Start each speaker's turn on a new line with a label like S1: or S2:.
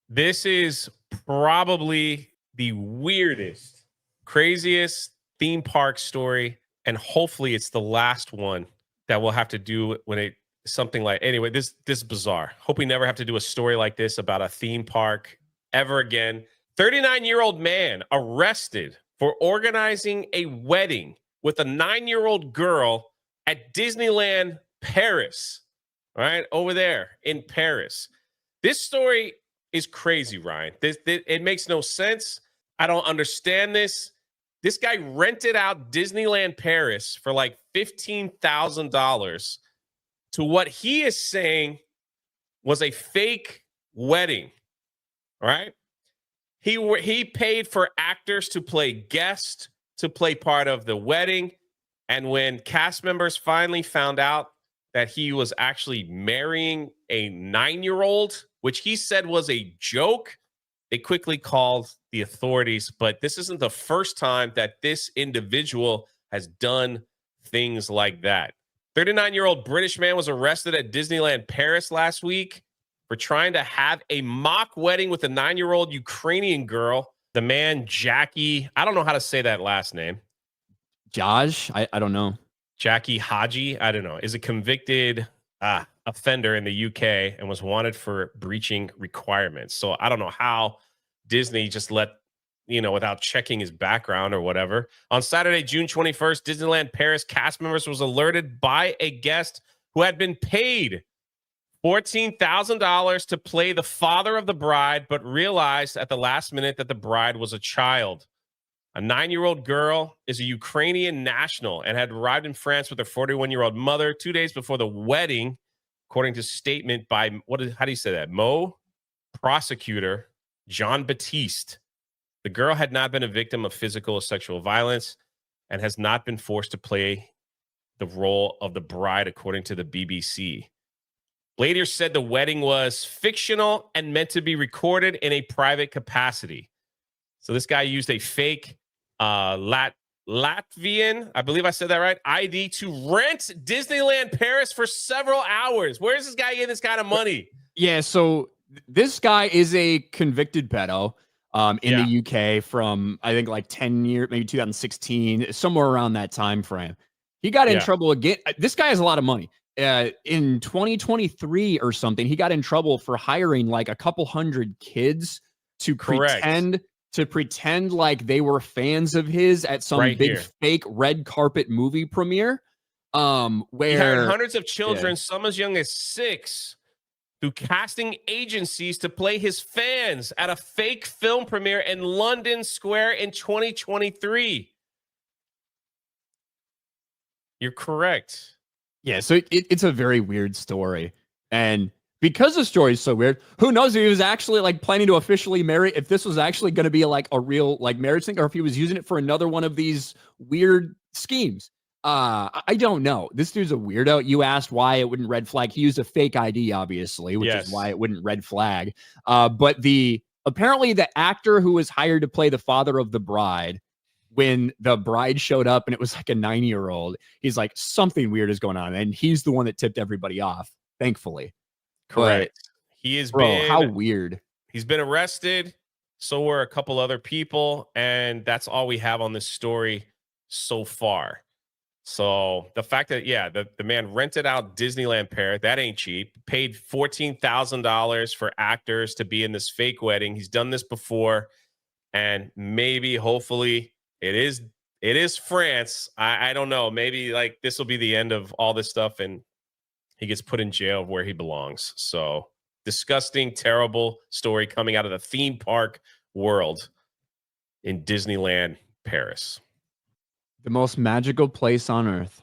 S1: This is probably the weirdest, craziest theme park story, and hopefully it's the last one that we'll have to do when it something like anyway. This is bizarre. Hope we never have to do a story like this about a theme park ever again. 39-year-old man arrested for organizing a wedding with a 9-year-old girl at Disneyland Paris. All right, over there in Paris. This story is crazy, Ryan. It makes no sense. I don't understand this. This guy rented out Disneyland Paris for like $15,000 to what he is saying was a fake wedding. All right. He paid for actors to play guest, to play part of the wedding. And when cast members finally found out that he was actually marrying a 9-year-old, which he said was a joke, they quickly called the authorities. But this isn't the first time that this individual has done things like that. 39-year-old British man was arrested at Disneyland Paris last week for trying to have a mock wedding with a 9-year-old Ukrainian girl. The man, Jackie, I don't know how to say that last name.
S2: Josh? I don't know.
S1: Jackie Haji, I don't know, is a convicted offender in the UK and was wanted for breaching requirements. So I don't know how Disney just let, without checking his background or whatever. On Saturday, June 21st, Disneyland Paris cast members was alerted by a guest who had been paid $14,000 to play the father of the bride, but realized at the last minute that the bride was a child. A 9-year-old girl is a Ukrainian national and had arrived in France with her 41-year-old mother 2 days before the wedding, according to statement by, how do you say that? Prosecutor Jean Baptiste. The girl had not been a victim of physical or sexual violence and has not been forced to play the role of the bride, according to the BBC. Later said the wedding was fictional and meant to be recorded in a private capacity. So this guy used a fake Latvian, I believe I said that right, ID to rent Disneyland Paris for several hours. Where is this guy getting this kind of money?
S2: Yeah, so this guy is a convicted pedo in the UK from, I think, like 10 years, maybe 2016, somewhere around that time frame. He got in trouble again. This guy has a lot of money. In 2023 or something, he got in trouble for hiring like a couple hundred kids to pretend like they were fans of his at some fake red carpet movie premiere. Where
S1: he hired hundreds of children, some as young as 6, through casting agencies to play his fans at a fake film premiere in London Square in 2023. You're correct.
S2: Yeah, so it's a very weird story. And because the story is so weird, who knows if he was actually like planning to officially marry, if this was actually going to be like a real like marriage thing, or if he was using it for another one of these weird schemes. I don't know. This dude's a weirdo. You asked why it wouldn't red flag. He used a fake ID, obviously, which is why it wouldn't red flag. But apparently the actor who was hired to play the father of the bride, when the bride showed up and it was like a 9-year-old, he's like, something weird is going on. And he's the one that tipped everybody off, thankfully.
S1: Correct. But,
S2: how weird.
S1: He's been arrested. So were a couple other people. And that's all we have on this story so far. So the fact that, the man rented out Disneyland Paris, that ain't cheap. Paid $14,000 for actors to be in this fake wedding. He's done this before. And maybe, hopefully, it is France. I don't know. Maybe like this will be the end of all this stuff and he gets put in jail where he belongs. So disgusting, terrible story coming out of the theme park world in Disneyland Paris.
S2: The most magical place on earth.